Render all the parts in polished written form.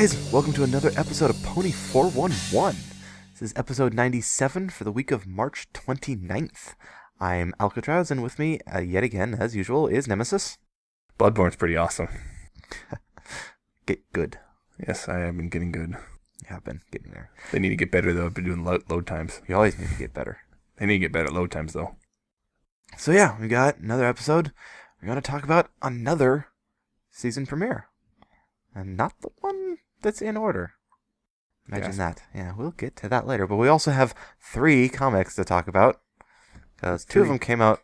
guys, welcome to another episode of Pony 411. This is episode 97 for the week of March 29th. I'm Alca7raz, and with me, yet again, as usual, is Nemesis. Bloodborne's pretty awesome. Get good. Yes, I have been getting good. You have been getting there. They need to get better, though. I've been doing load times. You always need to get better. They need to get better at load times, though. So yeah, we got another episode. We're going to talk about another season premiere. And not the one that's in order. Imagine that. Yeah, we'll get to that later. But we also have 3 comics to talk about. Because 2 of them came out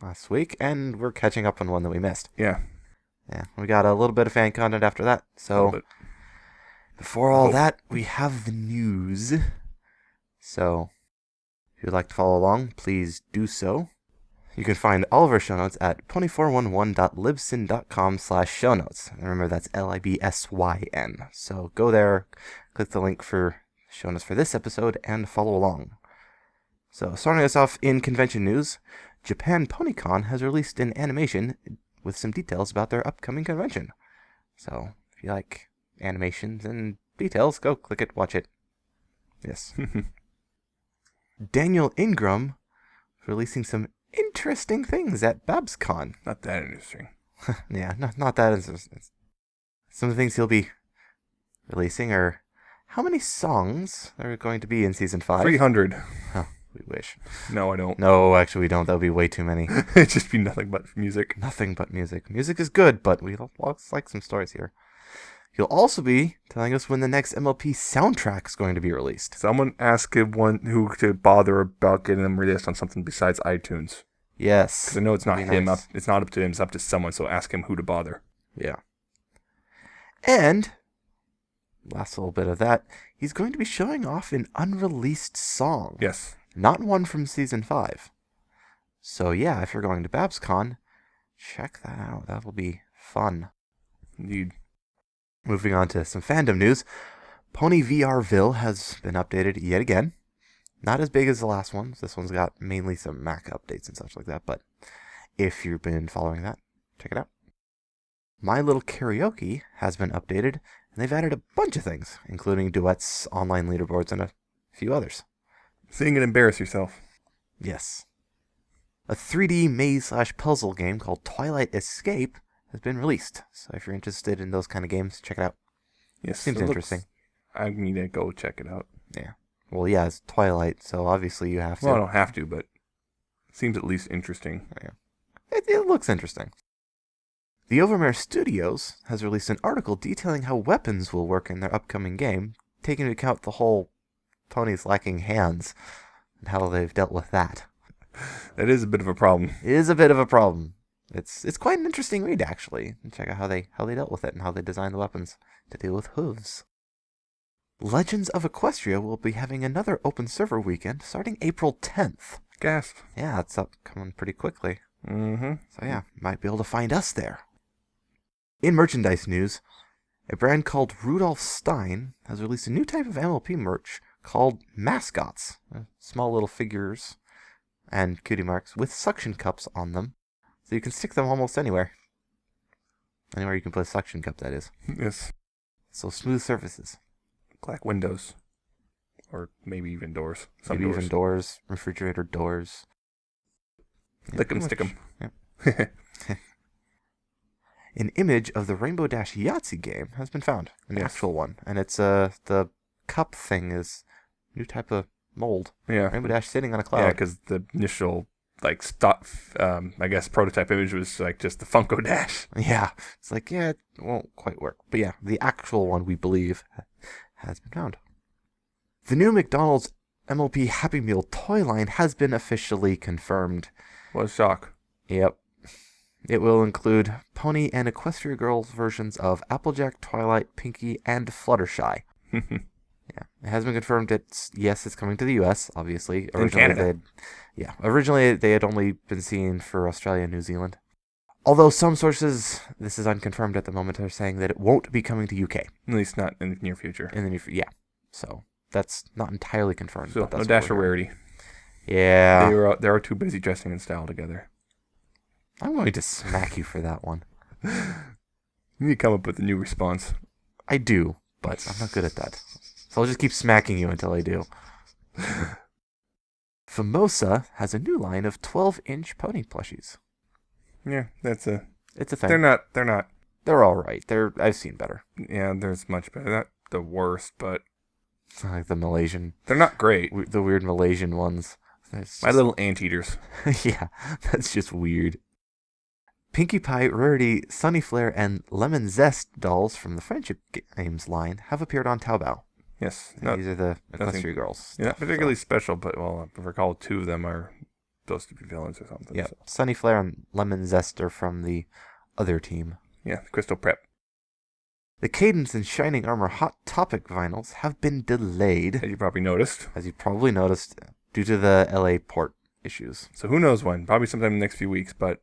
last week, and we're catching up on one that we missed. Yeah. Yeah, we got a little bit of fan content after that. So, before all that, we have the news. So, if you'd like to follow along, please do so. You can find all of our show notes at pony411.libsyn.com/show notes. And remember, that's LIBSYN. So go there, click the link for show notes for this episode, and follow along. So starting us off in convention news, Japan PonyCon has released an animation with some details about their upcoming convention. So if you like animations and details, go click it, watch it. Yes. Daniel Ingram releasing some interesting things at BabsCon. Not that interesting. Yeah, not that interesting. Some of the things he'll be releasing are how many songs are going to be in season 5? 300. Oh, we wish. No, I don't. No, actually we don't. That would be way too many. It'd just be nothing but music. Nothing but music. Music is good, but we like some stories here. He'll also be telling us when the next MLP soundtrack is going to be released. Someone ask one who to bother about getting them released on something besides iTunes. Yes. Because I know it's not him. Nice. It's not up to him. It's up to someone. So ask him who to bother. Yeah. And last little bit of that, he's going to be showing off an unreleased song. Yes. Not one from season 5. So yeah, if you're going to BabsCon, check that out. That'll be fun. Indeed. Moving on to some fandom news, Pony VRville has been updated yet again. Not as big as the last ones. This one's got mainly some Mac updates and such like that, but if you've been following that, check it out. My Little Karaoke has been updated, and they've added a bunch of things, including duets, online leaderboards, and a few others. Sing and embarrass yourself. Yes. A 3D maze/puzzle game called Twilight Escape has been released. So if you're interested in those kind of games, check it out. Yes. Seems interesting. I need to go check it out. Yeah. Well, yeah, it's Twilight, so obviously you have to. Well, I don't have to, but it seems at least interesting. Yeah. It looks interesting. The Overmare Studios has released an article detailing how weapons will work in their upcoming game, taking into account the whole ponies lacking hands and how they've dealt with that. That is a bit of a problem. It is a bit of a problem. It's quite an interesting read, actually. And check out how they dealt with it and how they designed the weapons to deal with hooves. Legends of Equestria will be having another open server weekend starting April 10th. Gasp. Yeah, it's coming pretty quickly. Mm-hmm. So yeah, might be able to find us there. In merchandise news, a brand called Rudolph Stein has released a new type of MLP merch called mascots. Small little figures and cutie marks with suction cups on them. So you can stick them almost anywhere. Anywhere you can put a suction cup, that is. Yes. So smooth surfaces. Black windows. Or maybe even doors. Maybe even doors, refrigerator doors. Lick them, stick them. Yeah. An image of the Rainbow Dash Yahtzee game has been found. An actual one. And it's the cup thing is a new type of mold. Yeah. Rainbow Dash sitting on a cloud. Yeah, because the initial I guess prototype image was like just the Funko Dash. Yeah. It's like, yeah, it won't quite work. But yeah, the actual one, we believe, has been found. The new McDonald's MLP Happy Meal toy line has been officially confirmed. What a shock. Yep. It will include Pony and Equestria Girls versions of Applejack, Twilight, Pinky, and Fluttershy. Yeah, it has been confirmed it's coming to the US, obviously. Canada. Originally they had only been seen for Australia and New Zealand. Although some sources, this is unconfirmed at the moment, are saying that it won't be coming to UK. At least not in the near future. Yeah. So that's not entirely confirmed. So but that's no Dash or Rarity. Yeah. They are too busy dressing in style together. I'm going to smack you for that one. You need to come up with a new response. I do, but I'm not good at that. So I'll just keep smacking you until I do. Famosa has a new line of 12-inch pony plushies. Yeah, it's a thing. They're not. They're all right. I've seen better. Yeah, there's much better. Not the worst, but Like the Malaysian. They're not great. The weird Malaysian ones. My little anteaters. Yeah, that's just weird. Pinkie Pie, Rarity, Sunny Flare, and Lemon Zest dolls from the Friendship Games line have appeared on Taobao. Yes. These are the Equestria girls. Yeah, not particularly special, but, well, if I recall, 2 of them are supposed to be villains or something. Yeah, so. Sunny Flare and Lemon Zest are from the other team. Yeah, Crystal Prep. The Cadence and Shining Armor Hot Topic vinyls have been delayed. As you probably noticed. Due to the LA port issues. So who knows when? Probably sometime in the next few weeks, but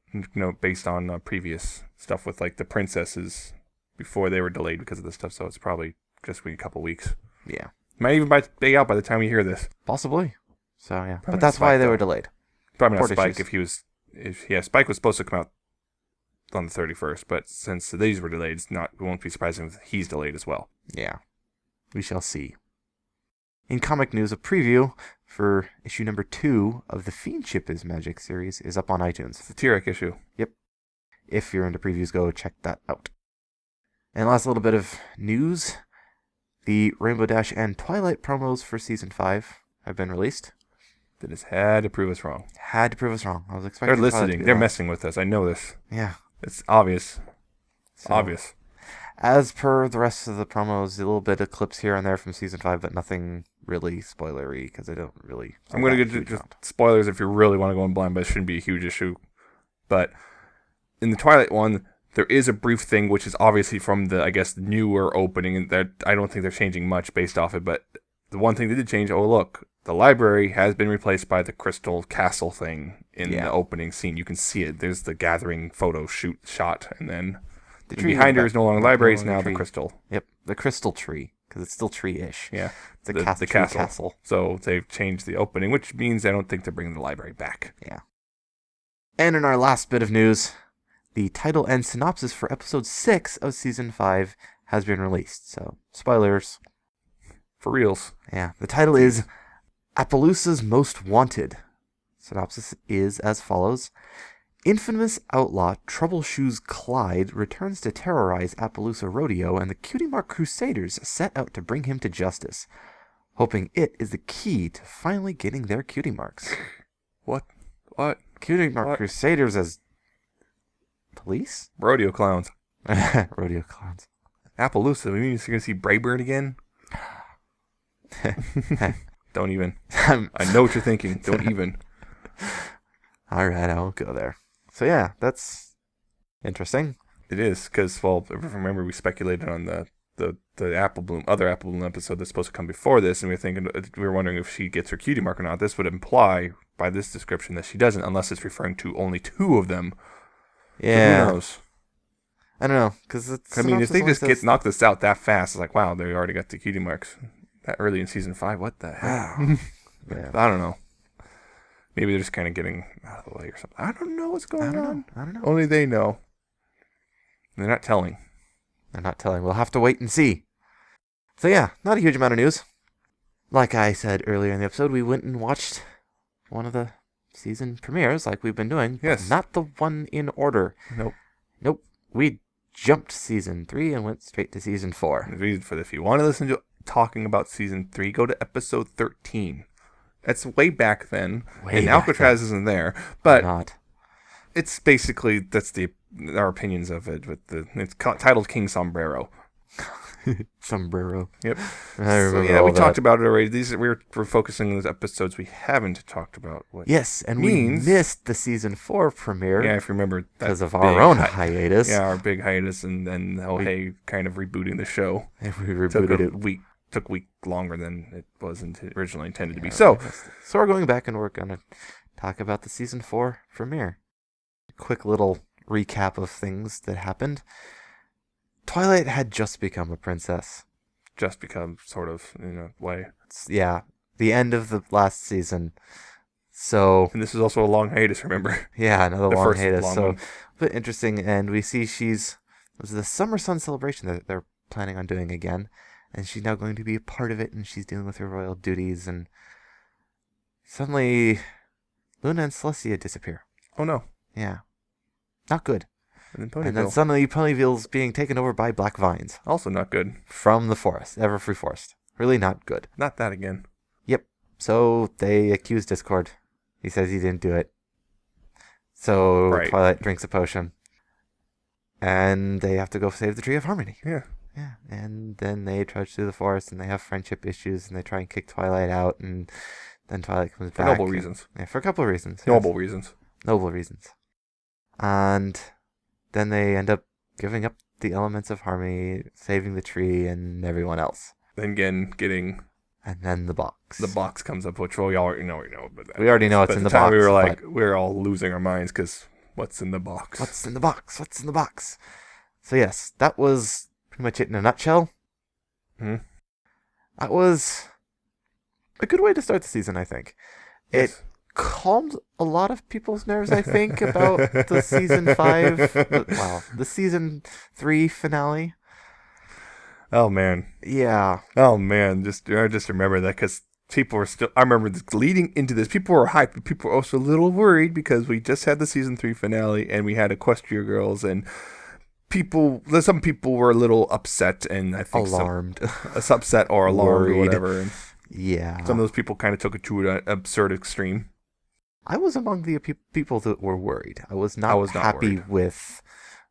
based on previous stuff with like the princesses before they were delayed because of this stuff, so it's probably just a couple weeks. Yeah. Might even be out by the time you hear this. Possibly. So yeah. Probably but that's Spike, why they though. were delayed. Probably not Port Spike issues. Spike was supposed to come out on the 31st, but since these were delayed, it won't be surprising if he's delayed as well. Yeah. We shall see. In comic news, a preview for issue number 2 of the Fiendship is Magic series is up on iTunes. It's the T-Rex issue. Yep. If you're into previews, go check that out. And last little bit of news. The Rainbow Dash and Twilight promos for Season 5 have been released. They just had to prove us wrong. I was expecting They're listening. They're messing with us. I know this. Yeah. It's obvious. Obvious. As per the rest of the promos, a little bit of clips here and there from Season 5, but nothing really spoilery, because I don't really... I'm going to get just spoilers if you really want to go in blind, but it shouldn't be a huge issue. But in the Twilight one, there is a brief thing, which is obviously from the, I guess, newer opening, and that I don't think they're changing much based off it, but the one thing they did change, look, the library has been replaced by the Crystal Castle thing in the opening scene. You can see it. There's the gathering photo shot, and then behind her is no longer library, it's now the crystal. Yep, the crystal tree, because it's still tree-ish. Yeah, the castle. So they've changed the opening, which means I don't think they're bringing the library back. Yeah. And in our last bit of news, the title and synopsis for episode 6 of season 5 has been released. So, spoilers. For reals. Yeah, the title is Appaloosa's Most Wanted. Synopsis is as follows. Infamous outlaw Troubleshoes Clyde returns to terrorize Appaloosa Rodeo, and the Cutie Mark Crusaders set out to bring him to justice, hoping it is the key to finally getting their cutie marks. What? Cutie Mark Crusaders as police? Rodeo clowns. Rodeo clowns. Appaloosa, you mean you're going to see Brayburn again? Don't even. I know what you're thinking. Don't even. Alright, I won't go there. So yeah, that's interesting. It is, because, well, if you remember, we speculated on the other Apple Bloom episode that's supposed to come before this, and we were wondering if she gets her cutie mark or not. This would imply, by this description, that she doesn't, unless it's referring to only 2 of them. Yeah. So who knows? I don't know, because if they just knock this out that fast, it's like, wow, they already got the cutie marks that early in season 5. What the hell? Yeah. I don't know. Maybe they're just kind of getting out of the way or something. I don't know what's going on. I don't know. Only they know. They're not telling. We'll have to wait and see. So yeah, not a huge amount of news. Like I said earlier in the episode, we went and watched one of the season premieres like we've been doing. Yes. Not the one in order. Nope. We jumped season 3 and went straight to season 4. If you want to listen to talking about season 3, go to episode 13. That's way back then. And Alca7raz isn't there. But not. It's basically, that's our opinions of it. It's titled King Sombrero. Sombrero. Yep. I remember we talked about it already. We're focusing on those episodes we haven't talked about. Yes, and we missed the season 4 premiere. Yeah, if you remember. Because of our own hiatus. Yeah, our big hiatus, and then Hey kind of rebooting the show. We rebooted it. Took a week longer than it was originally intended to be. So we're going back and we're going to talk about the season 4 premiere. A quick little recap of things that happened. Twilight had just become a princess. Just become, sort of, in a way. Yeah, the end of the last season. So, and this is also a long hiatus, remember? Yeah, another long hiatus. Long so, one. a bit interesting. And we see it was the Summer Sun celebration that they're planning on doing again. and she's now going to be a part of it, and she's dealing with her royal duties, and suddenly Luna and Celestia disappear. Oh no. Yeah. Not good. And And then suddenly Ponyville's being taken over by black vines. also not good. From the forest. Everfree Forest. Really not good. Not that again. Yep. So they accuse Discord. He says he didn't do it. So Right. Twilight drinks a potion. And they have to go save the Tree of Harmony. Yeah. Yeah. And then they trudge through the forest and they have friendship issues and they try and kick Twilight out, and then Twilight comes For back. noble reasons. Yeah, for a couple of reasons. Noble reasons. Noble reasons. And then they end up giving up the elements of harmony, saving the tree and everyone else. Then again, getting And then the box. the box comes up, which we already know. But We already know what's in the box. We were like, we're all losing our minds because what's in the box? What's in the box? What's in the box? So yes, that was pretty much it in a nutshell. Hmm? That was a good way to start the season, I think. It Yes. calmed a lot of people's nerves, I think, about the season 3 finale. Oh man. Yeah. Oh man. Just remember that because people were still. I remember this, leading into this, people were hyped, but people were also a little worried because we just had the season 3 finale and we had Equestria Girls, and some people were a little upset, and I think Alarmed. upset or alarmed Worried. or whatever. And Yeah. some of those people kind of took it to an absurd extreme. I was among the people that were worried. I was not happy worried. with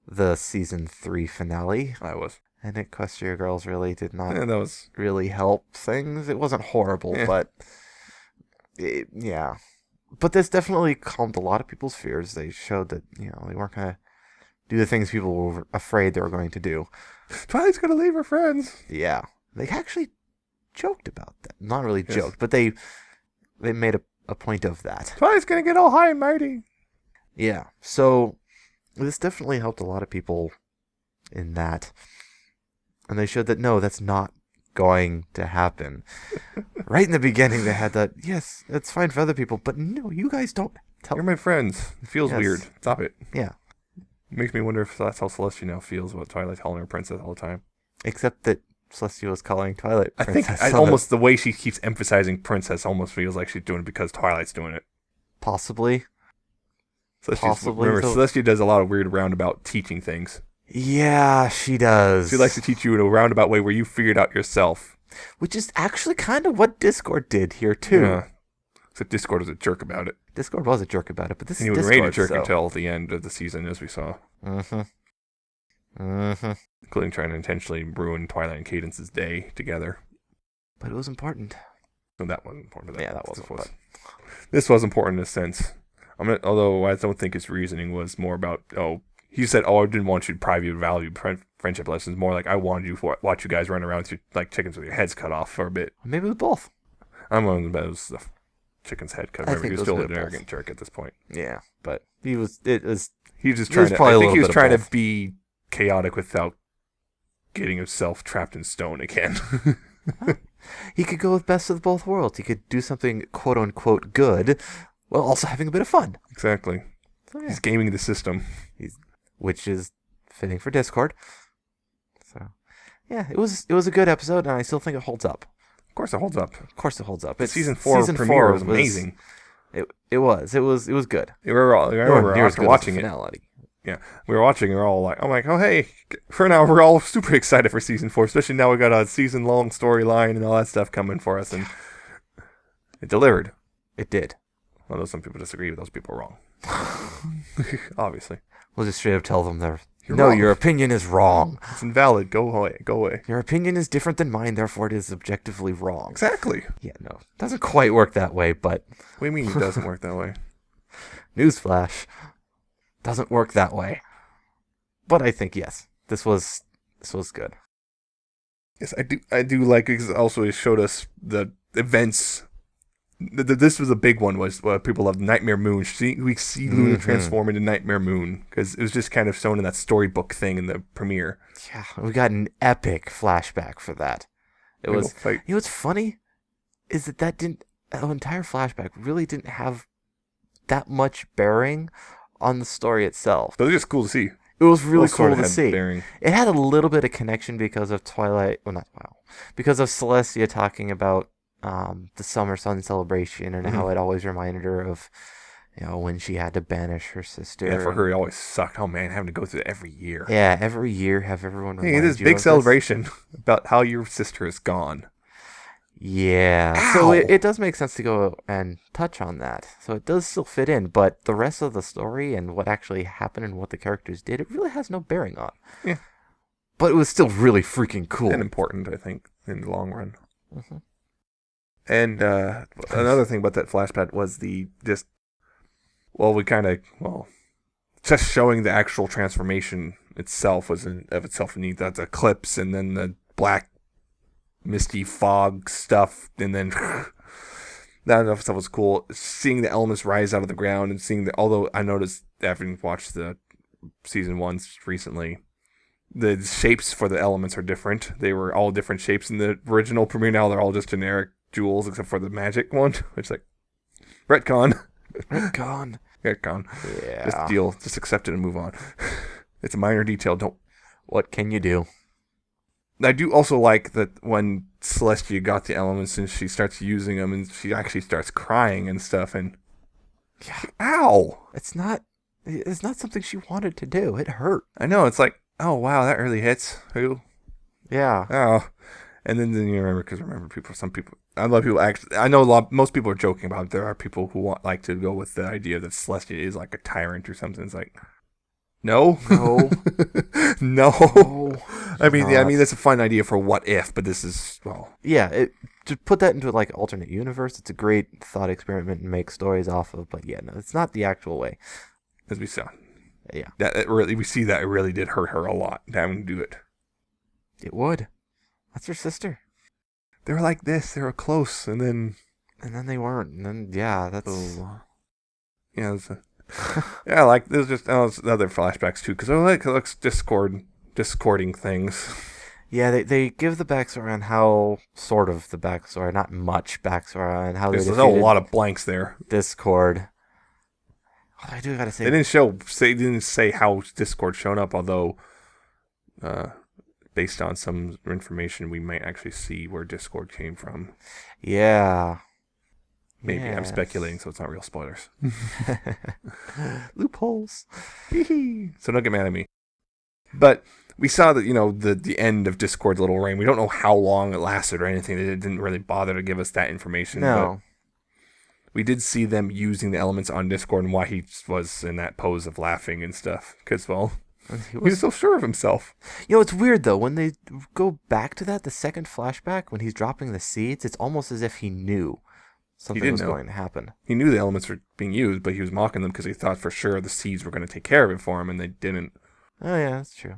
the season 3 finale. I was. And Equestria Girls really did not And that was. really help things. It wasn't horrible, Yeah. but yeah. But this definitely calmed a lot of people's fears. They showed that, they weren't going to do the things people were afraid they were going to do. Twilight's gonna leave her friends. Yeah. They actually joked about that. Not really Yes. joked, but they made a point of that. Twilight's gonna get all high and mighty. Yeah. So this definitely helped a lot of people in that. And they showed that, no, that's not going to happen. Right in the beginning, they had that, yes, it's fine for other people, but no, you guys don't tell. You're my friends. It feels Yes. weird. Stop it. Yeah. It makes me wonder if that's how Celestia now feels about Twilight calling her princess all the time. Except that Celestia was calling Twilight I think princess. almost the way she keeps emphasizing princess almost feels like she's doing it because Twilight's doing it. Possibly. Remember, Celestia does a lot of weird roundabout teaching things. Yeah, she does. She likes to teach you in a roundabout way where you figure it out yourself. Which is actually kind of what Discord did here, too. Yeah. Except Discord was a jerk about it. Discord was a jerk about it, but this And he is was Discord, made a jerk so. until the end of the season, as we saw. Mm-hmm. Mm-hmm. Including trying to intentionally ruin Twilight and Cadence's day together. But it was important. So that wasn't important. Yeah, that wasn't. But This was important in a sense. Although I don't think his reasoning was more about, he said, I didn't want you to private value friendship lessons. More like I wanted you to watch you guys run around with like chickens with your heads cut off for a bit. maybe it was both. I'm willing to bet it was the chicken's head cut. I Remember, think he was it was a still bit an of both. arrogant jerk at this point. Yeah, but he was. It was. He was just It trying was to. probably I a think he little was bit of trying to both. be chaotic without getting himself trapped in stone again. He could go with best of both worlds. He could do something quote unquote good, while also having a bit of fun. Exactly. So, yeah. He's gaming the system. Which is fitting for Discord. So, yeah, it was a good episode, and I still think it holds up. Of course, it holds up. Of course, it holds up. The season 4 premiere was amazing. It was good. We were all. I remember Near as after good as watching the it. finale. Yeah, we were watching. We're all like, oh hey! For now, we're all super excited for season 4, especially now we got a season-long storyline and all that stuff coming for us, and it delivered. It did. Although some people disagree, but those people are wrong. Obviously, We'll just straight up tell them they're. You're No, wrong. your opinion is wrong. it's invalid. Go away. Go away. Your opinion is different than mine, therefore it is objectively wrong. Exactly. Yeah, no. Doesn't quite work that way, but What do you mean it doesn't work that way? newsflash. Doesn't work that way. But I think yes. This was good. Yes, I do like it. Also, it showed us the events. This was a big one. Was people love Nightmare Moon. We see Luna transform into Nightmare Moon because it was just kind of shown in that storybook thing in the premiere. Yeah, we got an epic flashback for that. It was. Fight. You know what's funny is that entire flashback really didn't have that much bearing on the story itself. But it's just cool to see. It was really Well, sort cool of to had see. bearing. It had a little bit of connection because of Twilight. Well, not wow. Because of Celestia talking about the summer sun celebration and how Mhm. it always reminded her of, when she had to banish her sister. Yeah, for and- her, it always sucked. Oh man, having to go through that every year. Yeah, every year have everyone Hey, remind this you big of this. celebration about how your sister is gone. Yeah, Ow! so it does make sense to go and touch on that. So it does still fit in, but the rest of the story and what actually happened and what the characters did, it really has no bearing on. Yeah. But it was still really freaking cool. And important, I think, in the long run. Mm-hmm. And another thing about that flashback was just showing the actual transformation itself was of itself neat. That eclipse and then the black misty fog stuff, and then that stuff was cool. Seeing the elements rise out of the ground and seeing although I noticed having watched the season 1 recently, the shapes for the elements are different. They were all different shapes in the original premiere. Now they're all just generic jewels except for the magic one, which is like retcon. Retcon. Retcon. Yeah. Just accept it and move on. It's a minor detail. What can you do? I do also like that when Celestia got the elements and she starts using them and she actually starts crying and stuff and Yeah. Ow! It's not something she wanted to do. It hurt. I know, it's like, oh wow, that really hits. Who? Yeah. Oh. And then you remember some people, a lot of people actually, I know most people are joking about it. There are people who like to go with the idea that Celestia is like a tyrant or something. It's like, no. No. No. I mean, not. that's a fun idea for what if, but this is, well. Yeah, to put that into like alternate universe, it's a great thought experiment and make stories off of, but yeah, no, it's not the actual way. As we saw. Yeah. We see that it really did hurt her a lot having to do it. It would. That's her sister. They were like this, they were close, and then they weren't, and then, yeah, that's... Yeah, yeah, like, there's just other flashbacks too, because it looks discording things. Yeah, they give the backstory on how, sort of the backstory, not much backstory on how There's they a defeated lot of blanks there. Discord. I do gotta say... They didn't say how Discord shown up, although, based on some information, we might actually see where Discord came from. Yeah. Maybe. Yes. I'm speculating, so it's not real spoilers. Loopholes. So don't get mad at me. But we saw that, the end of Discord's little reign. We don't know how long it lasted or anything. They didn't really bother to give us that information. No. But we did see them using the elements on Discord and why he was in that pose of laughing and stuff. Because, well, he was so sure of himself. It's weird, though. When they go back to that, the second flashback, when he's dropping the seeds, it's almost as if he knew something was going to happen. He knew the elements were being used, but he was mocking them because he thought for sure the seeds were going to take care of it for him, and they didn't. Oh, yeah, that's true.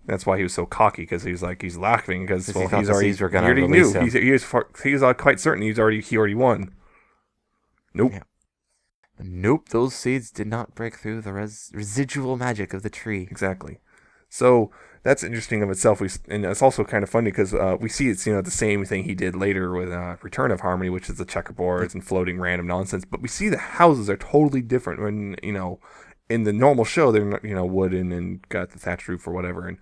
That's why he was so cocky, because he's laughing because he thought the seeds were going to already release knew. him. He was quite certain he already won. Nope. Yeah. Nope, those seeds did not break through the residual magic of the tree. Exactly. So that's interesting of itself. And it's also kind of funny because we see it's the same thing he did later with Return of Harmony, which is the checkerboards and floating random nonsense. But we see the houses are totally different when in the normal show they're wooden and got the thatched roof or whatever.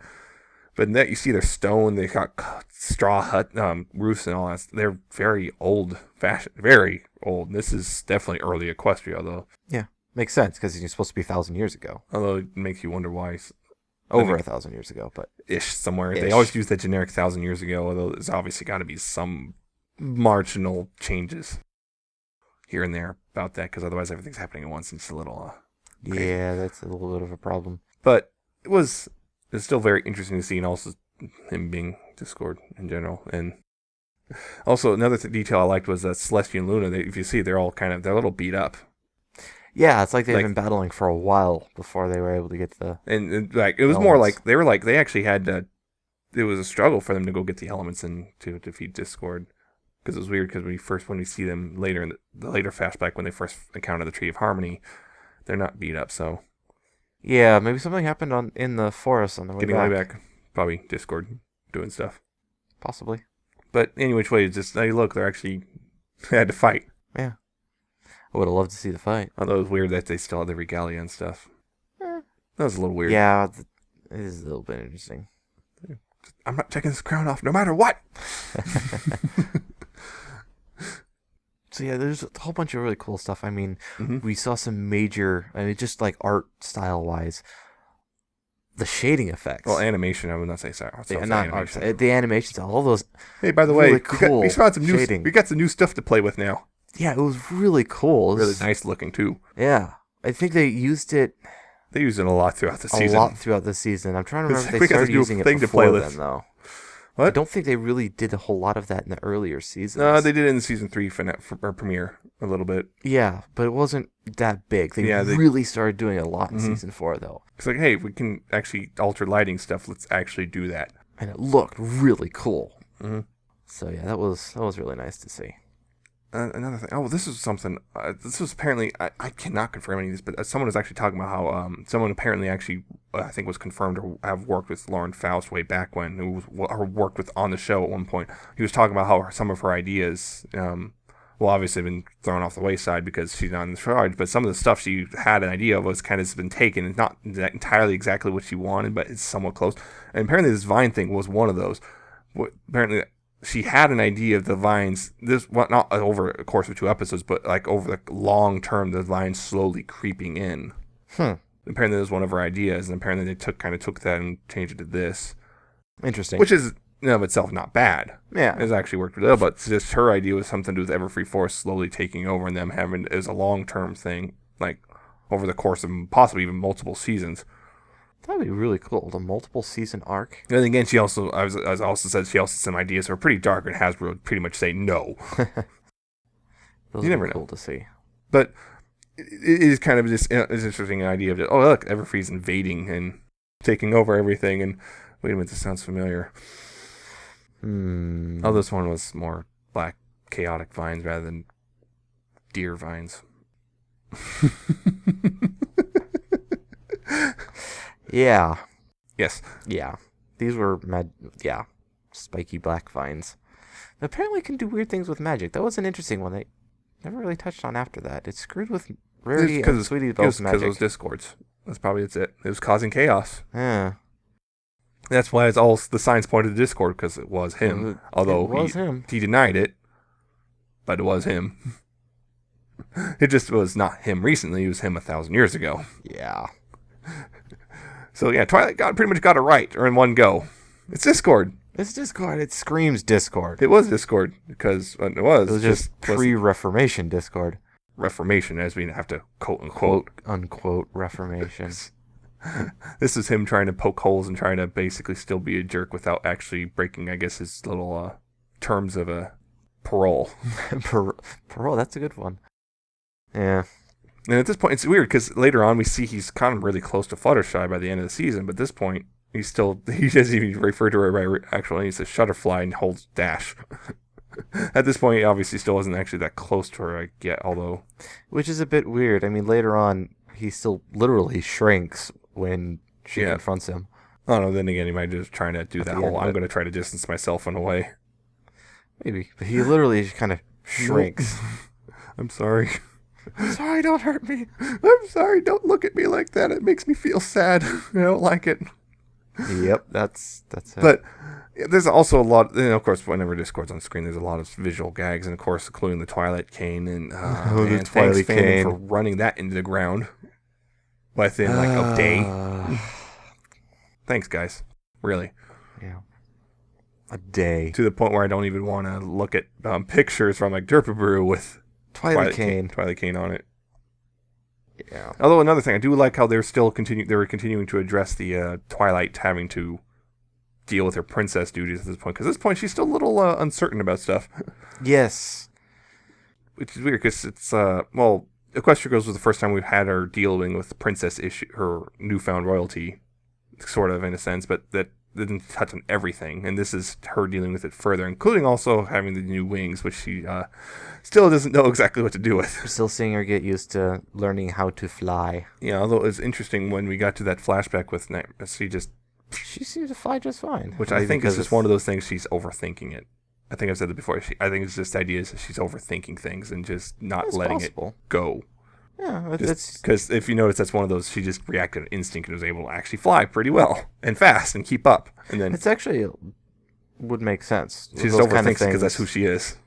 But in that you see they're stone. They got straw hut roofs and all that. They're very old fashioned, very old. This is definitely early Equestria though. Yeah, makes sense because you're supposed to be 1,000 years ago. Although it makes you wonder why. Over 1,000 years ago, but ish somewhere. Ish. They always use that generic 1,000 years ago, although there's obviously got to be some marginal changes here and there about that, because otherwise everything's happening at once and it's a little crazy. Yeah, that's a little bit of a problem. But it's still very interesting to see, and also him being Discord in general. And also another detail I liked was that Celestia and Luna, if you see, they're all they're a little beat up. Yeah, it's like they've been battling for a while before they were able to get the... And it was more like, they actually had to... It was a struggle for them to go get the elements and to defeat Discord. Because it was weird, because when we see them later in the later flashback, when they first encounter the Tree of Harmony, they're not beat up, so... Yeah, maybe something happened in the forest on the way back. Probably Discord doing stuff. Possibly. But any which way, it's just, hey, look, they had to fight. Yeah. I would have loved to see the fight. Although it was weird that they still had the regalia and stuff. That was a little weird. Yeah, It is a little bit interesting. I'm not taking this crown off no matter what. So yeah, there's a whole bunch of really cool stuff. I mean, we saw some major, just like art style wise, the shading effects. Well, animation, I would not say sorry. Not animation. Art, the animations, all those. Hey, by the really way, cool we got some new shading. We got some new stuff to play with now. Yeah, it was really cool. Really nice looking too. Yeah, I think they used it. They used it a lot throughout the season. I'm trying to remember if they we got started a new using it thing to before play with. then, though. What? I don't think they really did a whole lot of that in the earlier seasons. No, they did it in season 3 for premiere a little bit. Yeah, but it wasn't that big. They really started doing it a lot in season 4, though. It's like, hey, if we can actually alter lighting stuff, let's actually do that. And it looked really cool. So yeah, that was really nice to see. Another thing. Oh, this is something. This was apparently. I cannot confirm any of this, but someone was actually talking about how someone apparently actually I think was confirmed to have worked with Lauren Faust way back when, who worked with on the show at one point. He was talking about how some of her ideas, well, obviously been thrown off the wayside because she's not in the charge, but some of the stuff she had an idea of was kind of been taken. It's not entirely exactly what she wanted, but it's somewhat close. And apparently, this Vine thing was one of those. Apparently. She had an idea of the vines, not over a course of 2 episodes, but like over the long term, the vines slowly creeping in. Apparently that was one of her ideas, and apparently they took that and changed it to this. Interesting. Which is, in and of itself, not bad. Yeah. It's actually worked really well, but just her idea was something to do with Everfree Force slowly taking over and them having it as a long-term thing, like over the course of possibly even multiple seasons. That'd be really cool. The multiple season arc. And again, she also, as I also said, she also had some ideas that were pretty dark, and Hasbro would pretty much say no. Those you never know. Cool to see. But it is kind of this interesting idea of, oh, look, Everfree's invading and taking over everything. And wait a minute, this sounds familiar. Oh, this one was more black, chaotic vines rather than deer vines. Yeah. Yes. Yeah. These were spiky black vines. They apparently can do weird things with magic. That was an interesting one. They never really touched on after that. It screwed with Rarity and Sweetie Belle's magic. Because of those discords. That's probably it. It was causing chaos. Yeah. That's why it's all the signs pointed to Discord, because it was him. Although he denied it, but it was him. It just was not him recently. It was him 1,000 years ago. Yeah. So yeah, Twilight pretty much got it right, or in one go. It's Discord. It's Discord. It screams Discord. It was Discord, because it was just pre-Reformation Discord. Reformation, as we have to quote unquote Reformation. This is him trying to poke holes and trying to basically still be a jerk without actually breaking, I guess, his little terms of a parole. Parole, that's a good one. Yeah. And at this point, it's weird because later on we see he's kind of really close to Fluttershy by the end of the season, but at this point, he doesn't even refer to her by her actual name. He says Shutterfly and holds dash. At this point, he obviously still isn't actually that close to her yet, although. Which is a bit weird. I mean, later on, he still literally shrinks when she confronts him. Oh no, then again, he might just trying to do that whole, I'm going to try to distance myself in a way. Maybe. But he literally just kind of shrinks. I'm sorry. I'm sorry, don't hurt me. I'm sorry, don't look at me like that. It makes me feel sad. I don't like it. Yep, that's it. But there's also a lot, of course, whenever Discord's on screen, there's a lot of visual gags, and of course, including the Twilight cane. And, and thanks, Fandom, for running that into the ground within like a day. Thanks, guys. Really. Yeah. A day. To the point where I don't even want to look at pictures from like Derpabrew with Twilight cane on it. Yeah. Although another thing, I do like how they were continuing to address the Twilight having to deal with her princess duties at this point, because at this point she's still a little uncertain about stuff. Yes. Which is weird because it's Equestria Girls was the first time we've had her dealing with the princess issue, her newfound royalty, sort of in a sense, but that didn't touch on everything, and this is her dealing with it further, including also having the new wings, which she still doesn't know exactly what to do with. We're still seeing her get used to learning how to fly. Yeah, although it's interesting when we got to that flashback with she seems to fly just fine. Which I think is just one of those things, she's overthinking it. I think I've said that before. I think it's just ideas that she's overthinking things and just not letting it go. Yeah, it's because if you notice, that's one of those. She just reacted on instinct and was able to actually fly pretty well and fast and keep up. And then it's actually would make sense. she just overthinks because that's who she is.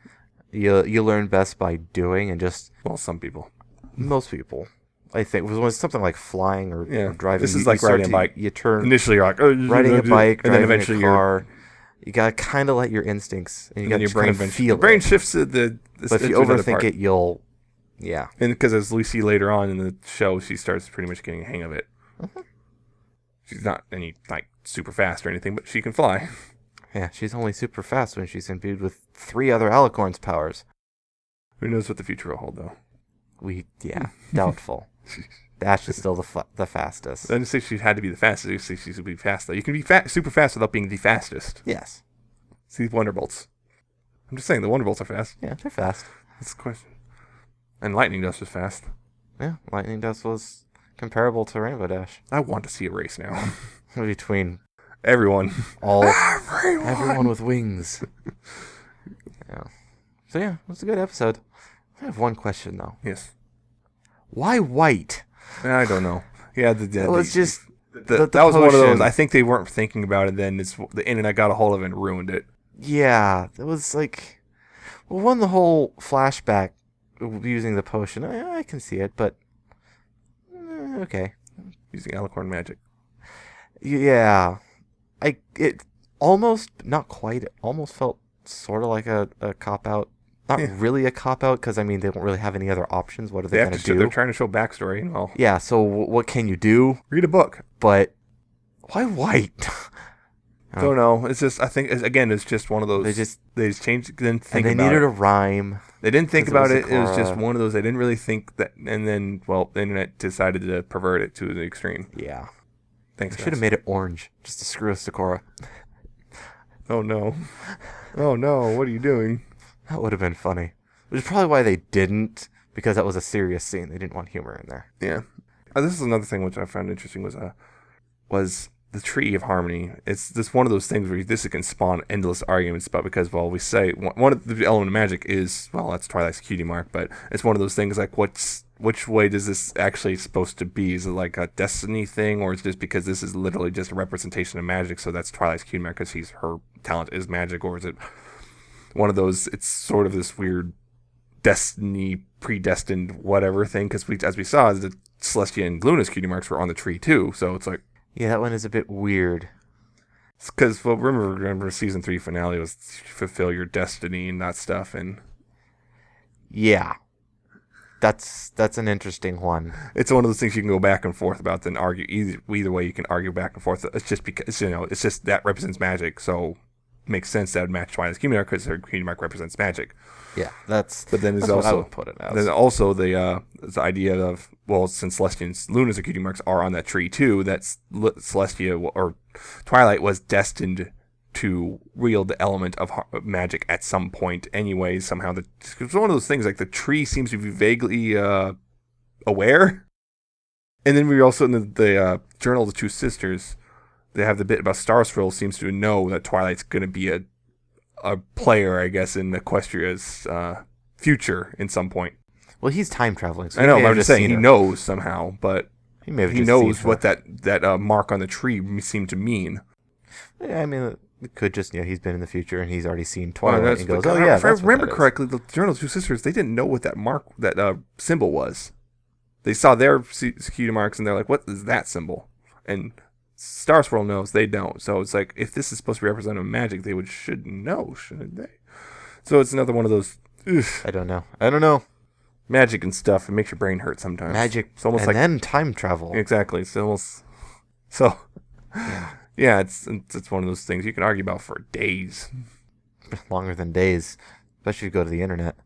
You learn best by doing, and just Some people, most people, I think, was something like flying or driving. This is like riding a bike. You turn initially, you're like riding a bike, and then eventually a car. You gotta kind of let your instincts, and you got your to brain kind of feel your brain it. shifts to the. But if you overthink it, you'll. Yeah. And because as we see later on in the show, she starts pretty much getting a hang of it. Mm-hmm. She's not any like super fast or anything, but she can fly. Yeah, she's only super fast when she's imbued with 3 other alicorn's powers. Who knows what the future will hold, though? Doubtful. Dash is still the fastest. I didn't say she had to be the fastest. I say she should be fast, though. You can be super fast without being the fastest. Yes. See Wonderbolts. I'm just saying, the Wonderbolts are fast. Yeah, they're fast. That's the question. And Lightning Dust is fast. Yeah, Lightning Dust was comparable to Rainbow Dash. I want to see a race now. Between everyone. Everyone with wings. Yeah. So yeah, it was a good episode. I have one question though. Yes. Why white? I don't know. Yeah, that was one of those. I think they weren't thinking about it then. The internet got a hold of it and ruined it. Yeah, it was like, well, the whole flashback using the potion, I can see it, but okay. Using alicorn magic. Yeah, it almost, not quite. It almost felt sort of like a cop out. Not really a cop out, because I mean they don't really have any other options. What are they going to do? They're trying to show backstory. Well, yeah. So what can you do? Read a book. But why white? Don't know. It's just, I think, it's just one of those. They just changed. Didn't think about it. And they needed a rhyme. They didn't think about it. It was just one of those. They didn't really think that. And then, the internet decided to pervert it to the extreme. Yeah. Thanks. Should have made it orange just to screw us to Cora. Oh no. Oh no. What are you doing? That would have been funny. Which is probably why they didn't, because that was a serious scene. They didn't want humor in there. Yeah. This is another thing which I found interesting was the Tree of Harmony. It's just one of those things where this can spawn endless arguments about, because, we say one of the element of magic is, that's Twilight's cutie mark, but it's one of those things like which way does this actually supposed to be? Is it like a destiny thing, or is it just because this is literally just a representation of magic, so that's Twilight's cutie mark because her talent is magic, or is it one of those, it's sort of this weird destiny, predestined, whatever thing, because as we saw, the Celestia and Luna's cutie marks were on the tree too, so it's like... Yeah, that one is a bit weird. Because, remember season 3 finale was fulfill your destiny and that stuff, and... Yeah. That's an interesting one. It's one of those things you can go back and forth about, then argue, either way you can argue back and forth. It's just because, it's just that represents magic, so... makes sense that would match Twilight's cutie mark because her cutie mark represents magic. Yeah, but then there's also what I would put it as. Then also the idea of, since Celestia and Luna's cutie marks are on that tree too, that Celestia or Twilight was destined to wield the element of magic at some point anyway. Somehow it's one of those things, like the tree seems to be vaguely aware. And then we also in the Journal of the Two Sisters, they have the bit about Star Swirl seems to know that Twilight's going to be a player, I guess, in Equestria's future in some point. Well, he's time traveling. So I know, but I'm just saying he knows somehow, but he knows what that mark on the tree seemed to mean. Yeah, I mean, it could just, he's been in the future and he's already seen Twilight and goes, if I remember correctly, the Journal of Two Sisters, they didn't know what that mark, that symbol was. They saw their cutie marks and they're like, what is that symbol? And Star Swirl knows, they don't. So it's like, if this is supposed to be representative of magic, they should know, shouldn't they? So it's another one of those. I don't know. Magic and stuff. It makes your brain hurt sometimes. Magic, it's almost and then time travel. Exactly. It's almost so. Yeah, it's one of those things you can argue about for days. Longer than days, especially if you go to the internet.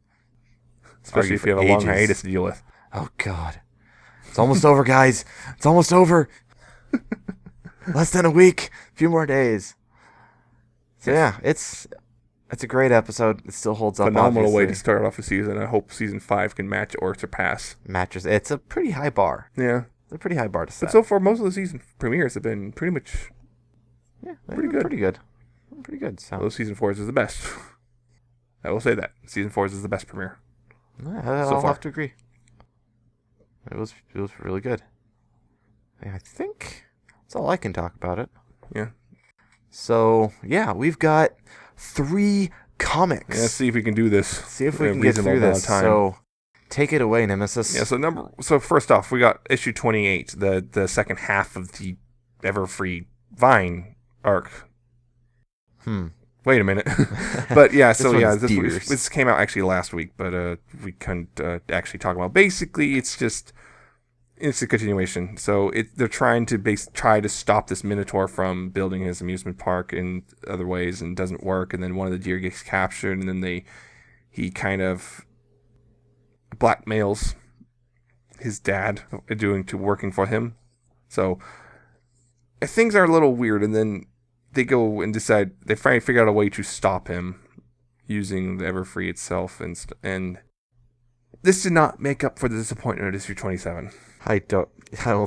Especially if you have a long hiatus to deal with. Oh God, it's almost over, guys. It's almost over. Less than a week, a few more days. So yeah, it's a great episode. It still holds up. Phenomenal way to start off a season. I hope season 5 can match or surpass. Matches. It's a pretty high bar. Yeah, it's a pretty high bar to set. But so far, most of the season premieres have been pretty much pretty good. Pretty good. So those season 4s is the best. I will say that season 4s is the best premiere. I'll have to agree. It was really good. I think that's all I can talk about it. Yeah. So, yeah, we've got 3 comics. Yeah, let's see if we can do this. See if we can get through this. So, take it away, Nemesis. Yeah, so first off, we got issue 28, the second half of the Everfree Vine arc. Wait a minute. But yeah, this came out actually last week, but we couldn't actually talk about. Basically, it's a continuation. So they're trying to stop this Minotaur from building his amusement park in other ways, and it doesn't work. And then one of the deer gets captured, and then he kind of blackmails his dad working for him. So things are a little weird, and then they go and decide they finally figure out a way to stop him using the Everfree itself, and this did not make up for the disappointment of issue 27. I don't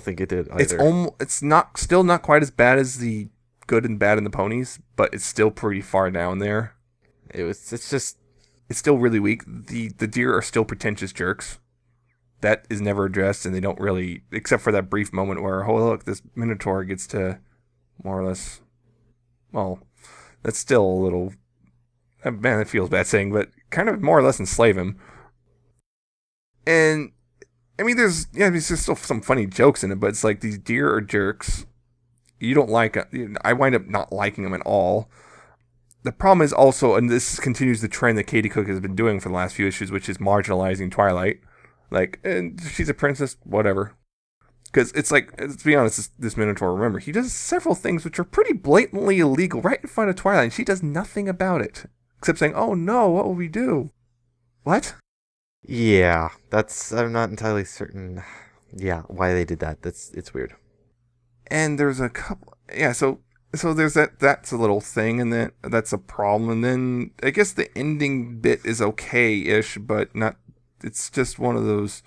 think it did either. It's still not quite as bad as the Good and Bad and the Ponies, but it's still pretty far down there. It's still really weak. The deer are still pretentious jerks. That is never addressed, and they don't really, except for that brief moment where, oh look, this Minotaur gets to more or less. Well, that's still a little. Man, it feels bad saying, but kind of more or less enslave him. And I mean, there's still some funny jokes in it, but it's like these deer are jerks. You don't like. I wind up not liking them at all. The problem is also, and this continues the trend that Katie Cook has been doing for the last few issues, which is marginalizing Twilight. Like, and she's a princess, whatever. Because it's like, let's be honest, this Minotaur, remember, he does several things which are pretty blatantly illegal right in front of Twilight, and she does nothing about it. Except saying, oh no, what will we do? What? Yeah, I'm not entirely certain, why they did that. It's weird. And there's a couple, so there's that's a little thing, and that's a problem, and then I guess the ending bit is okay-ish, but not, it's just one of those,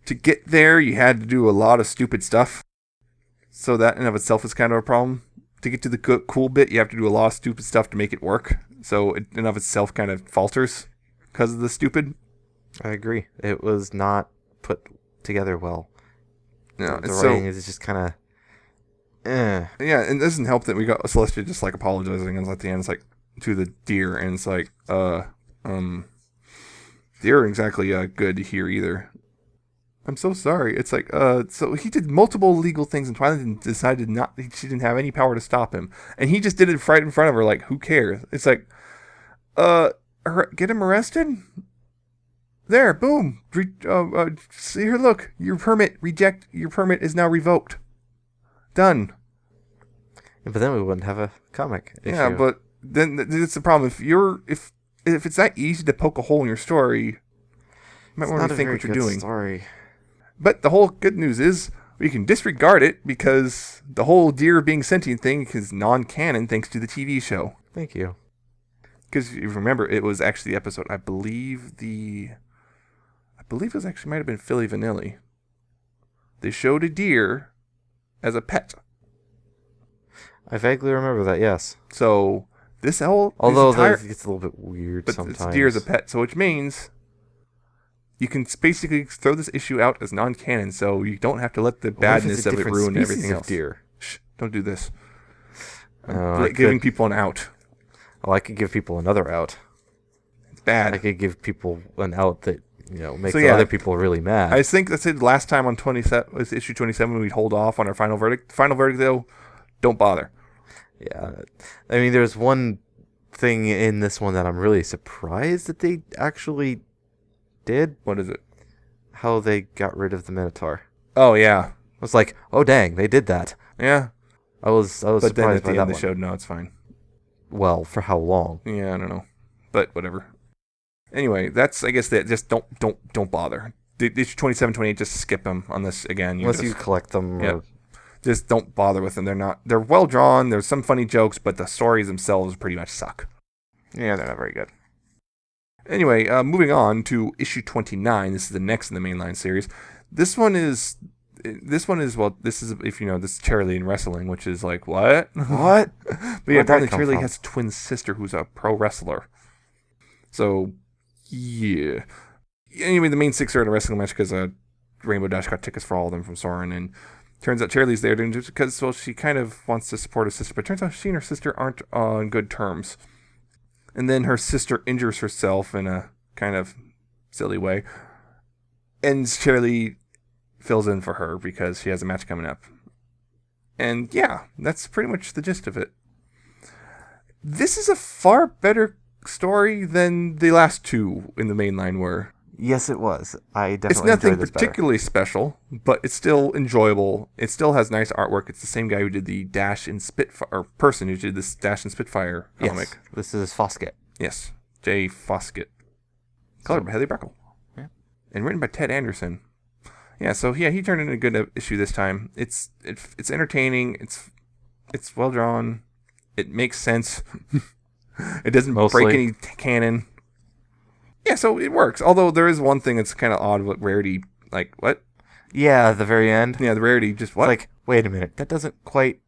to get there, you had to do a lot of stupid stuff, so that in and of itself is kind of a problem. To get to the cool bit, you have to do a lot of stupid stuff to make it work, so it in and of itself kind of falters because of the stupid. I agree. It was not put together well. No, the writing is just kind of. Yeah, and it doesn't help that we got Celestia just like apologizing, and at the end it's like to the deer, and it's like, they aren't exactly good to hear either. I'm so sorry. It's like, so he did multiple illegal things, and Twilight decided she didn't have any power to stop him, and he just did it right in front of her. Like, who cares? It's like, get him arrested. There, boom. See here, look, your permit is now revoked. Done. Yeah, but then we wouldn't have a comic issue. Yeah, but then it's the problem. If it's that easy to poke a hole in your story, you might want to think what you're doing. Story. But the whole good news is we can disregard it because the whole deer being sentient thing is non-canon thanks to the TV show. Thank you. Because you remember, it was actually the episode. I believe it was actually might have been Philly Vanilli. They showed a deer as a pet. I vaguely remember that. Yes. So this whole it gets a little bit weird sometimes. It's a deer as a pet, so which means you can basically throw this issue out as non-canon, so you don't have to let the badness of it ruin everything else. Deer. Shh! Don't do this. Giving people an out. Oh, I could give people another out. It's bad. I could give people an out that makes other people really mad. I think that's it. Last time on issue 27, we'd hold off on our final verdict. Final verdict, though, don't bother. Yeah, I mean, there's one thing in this one that I'm really surprised that they actually did. What is it? How they got rid of the Minotaur. Oh yeah, I was like, oh dang, they did that. Yeah, I was surprised by that. But then at the end they showed no, it's fine. Well, for how long? Yeah, I don't know, but whatever. Anyway, that's, I guess, that just don't bother. Issue 27, 28, just skip them on this again. Unless you collect them. Yeah. Just don't bother with them. They're well drawn. There's some funny jokes, but the stories themselves pretty much suck. Yeah, they're not very good. Anyway, moving on to issue 29. This is the next in the mainline series. This one is, well, this is, if you know, this is cheerleading and wrestling, which is like, what? What? But yeah, apparently cheerleading has a twin sister who's a pro wrestler. So, yeah. Anyway, the main six are in a wrestling match because Rainbow Dash got tickets for all of them from Soren, and turns out Charity's there just because, well, she kind of wants to support her sister, but turns out she and her sister aren't on good terms. And then her sister injures herself in a kind of silly way, and Charity fills in for her because she has a match coming up. And yeah, that's pretty much the gist of it. This is a far better story than the last two in the main line were. Yes, it was. I definitely It's nothing enjoyed this particularly special, but it's still enjoyable. It still has nice artwork. It's the same guy who did the Dash and Spitfire, or person who did this Dash and Spitfire comic. Yes, this is Foskett. Yes, Jay Foskett. Colored by Heather Breckle. Yeah. And written by Ted Anderson. Yeah, so yeah, he turned in a good issue this time. It's entertaining. It's well drawn. It makes sense. It doesn't break any canon. Yeah, so it works. Although there is one thing that's kind of odd with Rarity. Like, what? Yeah, at the very end. Yeah, the Rarity just what? It's like, wait a minute, that doesn't quite.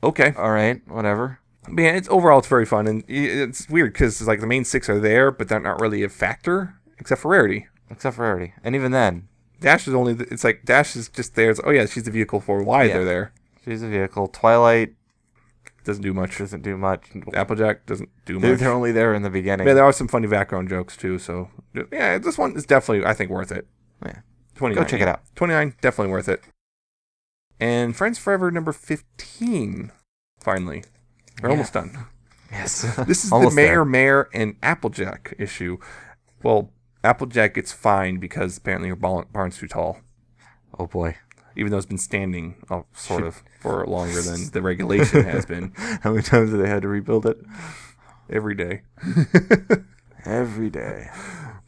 Okay. All right, whatever. But yeah, overall it's very fun, and it's weird because like the main six are there, but they're not really a factor except for Rarity. And even then, Dash is only. It's like Dash is just there. It's, oh yeah, she's the vehicle for why they're there. She's a vehicle. Twilight doesn't do much. Applejack doesn't do much. They're only there in the beginning. Yeah, there are some funny background jokes too. So yeah, this one is definitely, I think, worth it. Yeah. 29. Go check it out. 29, definitely worth it. And Friends Forever number 15. Finally, we're almost done. Yes. This is the Mayor, and Applejack issue. Well, Applejack gets fined because apparently her barn's too tall. Oh boy. Even though it's been standing sort of for longer than the regulation has been. How many times have they had to rebuild it? Every day. Every day.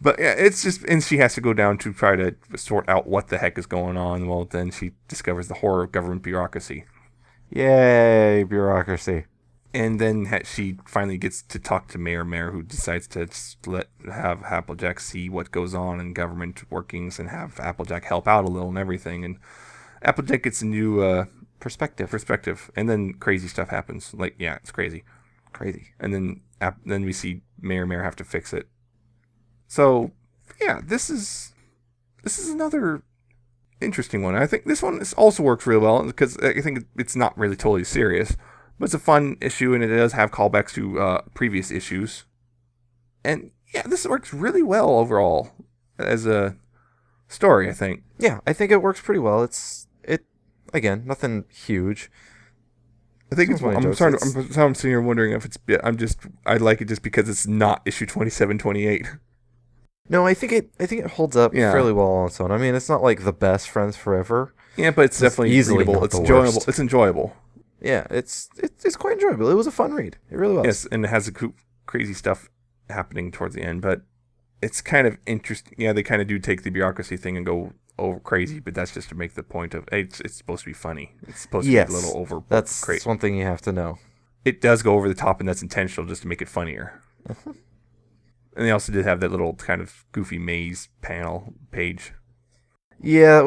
But yeah, it's just, and she has to go down to try to sort out what the heck is going on. Well, then she discovers the horror of government bureaucracy. Yay, bureaucracy. And then she finally gets to talk to Mayor, who decides to have Applejack see what goes on in government workings and have Applejack help out a little and everything. And Applejack gets a new perspective. And then crazy stuff happens. Like, yeah, it's crazy. And then we see Mayor have to fix it. So, yeah, this is another interesting one. I think this one also works real well because I think it's not really totally serious. But it's a fun issue, and it does have callbacks to previous issues. And, yeah, this works really well overall as a story, I think. Yeah, I think it works pretty well. Again, nothing huge. I think I'm sitting here wondering if I like it just because it's not issue 27, 28. No, I think it holds up fairly well on its own. I mean, it's not like the best Friends Forever. Yeah, but it's definitely easily readable. It's enjoyable. Worst. It's enjoyable. Yeah, it's quite enjoyable. It was a fun read. It really was. Yes, and it has crazy stuff happening towards the end, but it's kind of interesting. Yeah, they kind of do take the bureaucracy thing and go over crazy, but that's just to make the point of, hey, it's supposed to be funny. It's supposed to be a little over. That's one thing you have to know. It does go over the top, and that's intentional just to make it funnier. Uh-huh. And they also did have that little kind of goofy maze page. Yeah,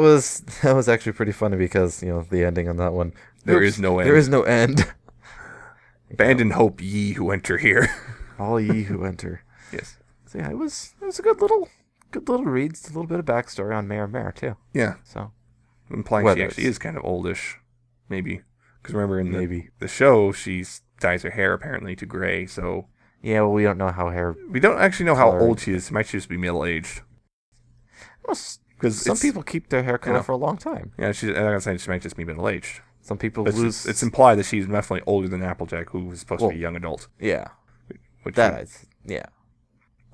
that was actually pretty funny because, the ending on that one. There is no end. There is no end. Abandon hope, ye who enter here. All ye who enter. Yes. So yeah, it was a good little read. It's a little bit of backstory on Mayor too. Yeah. So implying she actually is kind of oldish, maybe. Because remember in the show, she dyes her hair apparently to gray. So yeah, well, we don't know how hair. We don't actually know how old she is. She might just be middle aged. Because some people keep their hair color for a long time. Yeah, I'm saying she might just be middle aged. Some people lose. It's implied that she's definitely older than Applejack, who is supposed to be a young adult. Yeah. Yeah.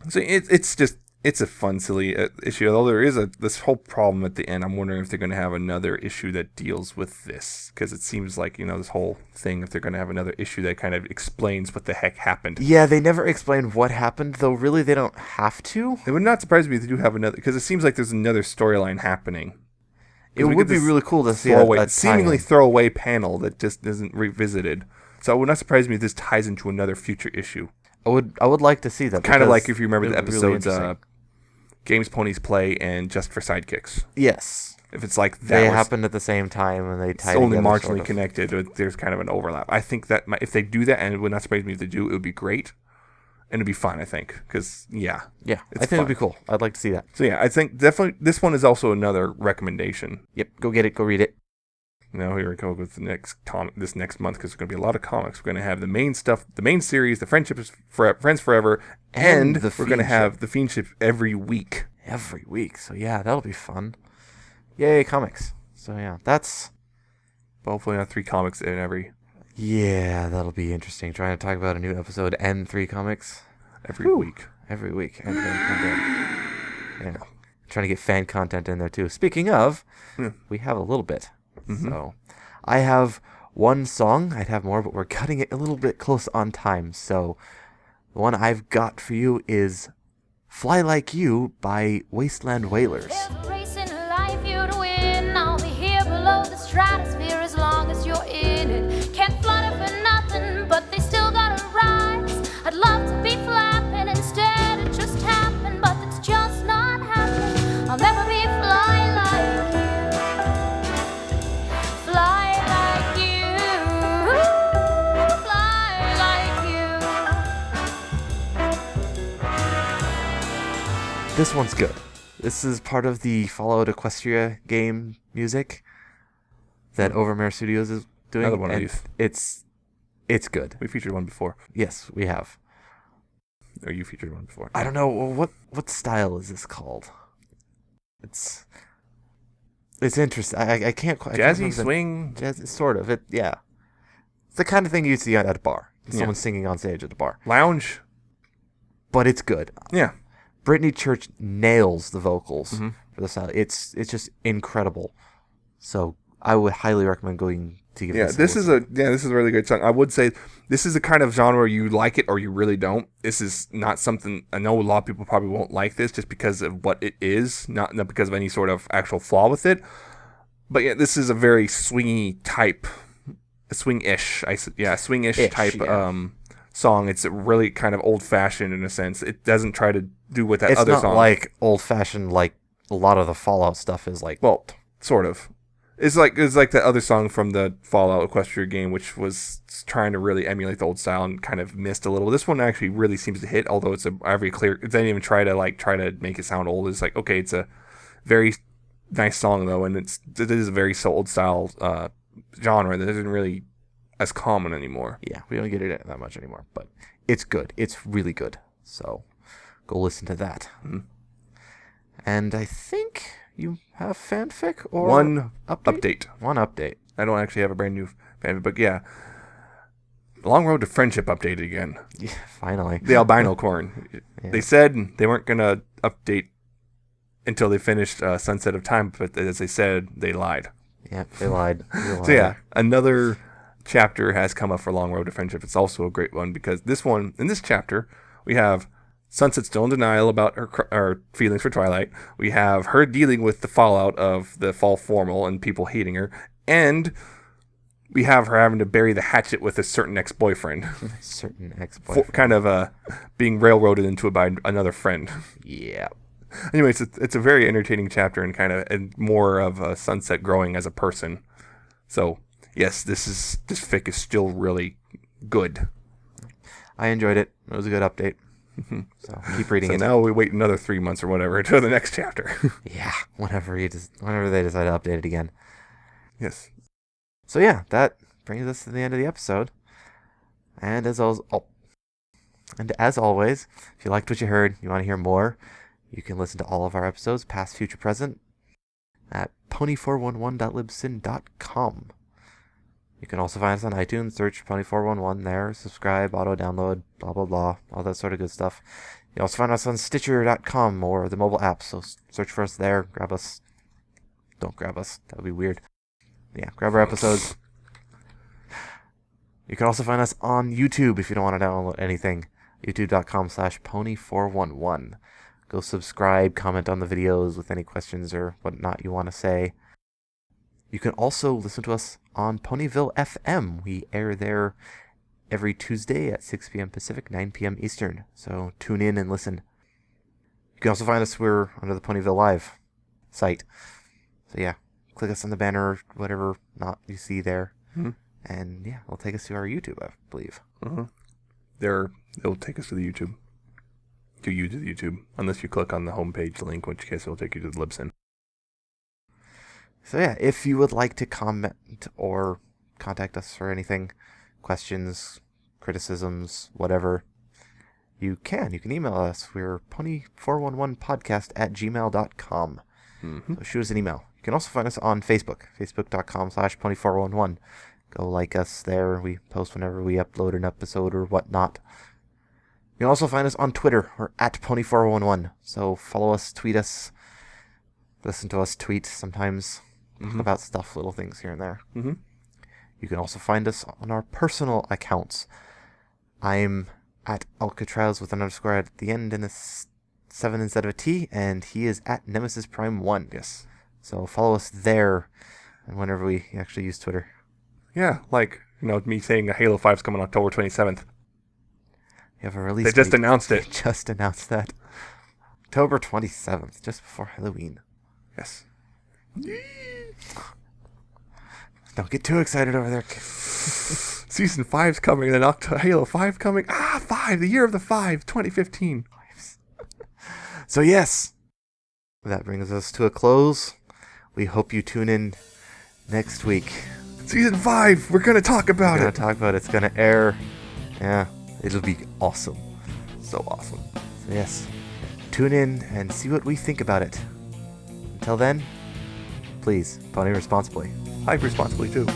So it's a fun, silly issue. Although there is this whole problem at the end. I'm wondering if they're going to have another issue that deals with this, because it seems like this whole thing. If they're going to have another issue that kind of explains what the heck happened. Yeah, they never explain what happened, though. Really, they don't have to. It would not surprise me if they do have another, because it seems like there's another storyline happening. It would be really cool to see a seemingly throwaway panel that just isn't revisited. So it would not surprise me if this ties into another future issue. I would like to see that. Kind of like if you remember the episodes Games, Ponies, Play, and Just for Sidekicks. Yes. If it's like that. They happened at the same time and they tied together. It's only marginally connected. There's kind of an overlap. I think that if they do that, and it would not surprise me if they do, it would be great. and it'd be fun, I think, because Yeah, I think it'd be cool. I'd like to see that. So yeah, I think definitely this one is also another recommendation. Yep, go get it, go read it. Now here we go with the this next month, because there's going to be a lot of comics. We're going to have the main stuff, the main series, the Friends Forever, and we're going to have the Fiendship every week. Every week. So yeah, that'll be fun. Yay, comics. So yeah, that's... Hopefully not 3 comics in every... Yeah, that'll be interesting. Trying to talk about a new episode and 3 comics. Every week. Every week. And fan content. Yeah. Trying to get fan content in there too. Speaking of, we have a little bit. Mm-hmm. So I have one song. I'd have more, but we're cutting it a little bit close on time. So the one I've got for you is Fly Like You by Wasteland Whalers. There's a race in life you'd win. I'll be here below the stratosphere as long as you're in it. Can't flutter for nothing, but they still gotta rise. I'd love to be flapping, instead it just happened, but it's just not happening. I'll never be fly like you. Fly like you. Fly like you. This one's good. This is part of the Fallout Equestria game music that Overmare Studios is doing. Another one of these. It's good. We featured one before. Yes, we have. Or you featured one before. I don't know what style is this called. It's interesting. I can't quite. Jazzy swing. Jazzy, sort of. Yeah. It's the kind of thing you'd see at a bar. Someone singing on stage at a bar. Lounge. But it's good. Yeah. Brittany Church nails the vocals for the style. It's just incredible. So I would highly recommend going to give this a listen. This is a really good song. I would say this is the kind of genre you like it or you really don't. This is not something, I know a lot of people probably won't like this just because of what it is, not because of any sort of actual flaw with it. But yeah, this is a very swingy type, swing-ish type song. It's really kind of old-fashioned in a sense. It doesn't try to do what that other song. It's not like old-fashioned like a lot of the Fallout stuff is like. Well, sort of. It's like that other song from the Fallout Equestria game, which was trying to really emulate the old style and kind of missed a little. This one actually really seems to hit, although it's a very clear. It didn't even try to make it sound old. It's like, okay, it's a very nice song though, and it is a very old style genre that isn't really as common anymore. Yeah, we don't get it that much anymore, but it's good. It's really good. So go listen to that. Mm-hmm. And I think you have fanfic or one update. One update. I don't actually have a brand new fanfic, but yeah. Long Road to Friendship updated again. Yeah, finally. The albino corn. Yeah. They said they weren't going to update until they finished Sunset of Time, but as they said, they lied. Yeah, they lied. So yeah, another chapter has come up for Long Road to Friendship. It's also a great one because in this chapter, we have Sunset still in denial about her feelings for Twilight. We have her dealing with the fallout of the fall formal and people hating her. And we have her having to bury the hatchet with a certain ex-boyfriend. Kind of being railroaded into it by another friend. Yeah. Anyway, it's a very entertaining chapter and more of Sunset growing as a person. So, yes, this fic is still really good. I enjoyed it. It was a good update. So keep reading it. So now we wait another 3 months or whatever until the next chapter. Yeah, whenever they decide to update it again. Yes. So yeah, that brings us to the end of the episode. And as always, if you liked what you heard, you want to hear more, you can listen to all of our episodes, past, future, present, at pony411.libsyn.com. You can also find us on iTunes, search Pony411 there, subscribe, auto-download, blah, blah, blah, all that sort of good stuff. You also find us on Stitcher.com or the mobile app, so search for us there, grab us. Don't grab us, that would be weird. Yeah, grab our episodes. You can also find us on YouTube if you don't want to download anything. youtube.com/pony411. Go subscribe, comment on the videos with any questions or whatnot you want to say. You can also listen to us on Ponyville FM. We air there every Tuesday at 6 p.m. Pacific, 9 p.m. Eastern. So tune in and listen. You can also find us, we're under the Ponyville Live site. So yeah, click us on the banner or whatever not you see there. Mm-hmm. And yeah, it'll take us to our YouTube, I believe. Mm-hmm. It'll take us to the YouTube. To the YouTube. Unless you click on the homepage link, in which case it'll take you to the Libsyn. So yeah, if you would like to comment or contact us for anything, questions, criticisms, whatever, you can. You can email us. We're pony411podcast@gmail.com. Mm-hmm. So shoot us an email. You can also find us on Facebook, facebook.com/pony411. Go like us there. We post whenever we upload an episode or whatnot. You can also find us on Twitter. We're at pony411. So follow us, tweet us, listen to us tweet sometimes. Mm-hmm. About stuff, little things here and there. Mm-hmm. You can also find us on our personal accounts. I'm at Alca7raz with an underscore at the end and a 7 instead of a T, and he is at Nemesis Prime 1. Yes. So follow us there, and whenever we actually use Twitter. Yeah, like, me saying Halo 5's coming October 27th. You have a release They just date. announced it. They just announced that. October 27th, just before Halloween. Yes. Don't get too excited over there. Season 5's coming, and then Halo 5 coming. 5, the year of the 5, 2015. So yes, that brings us to a close. We hope you tune in next week. Season 5, we're going to talk about We're it. going to talk about it. It's going to air. Yeah, it'll be awesome. So awesome. So yes, tune in and see what we think about it. Until then, please, pony responsibly. Hype responsibly, too.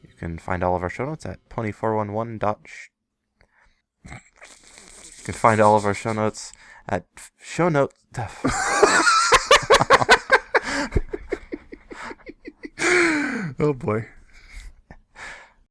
You can find all of our show notes at pony411. You can find all of our show notes at show notes. Oh boy.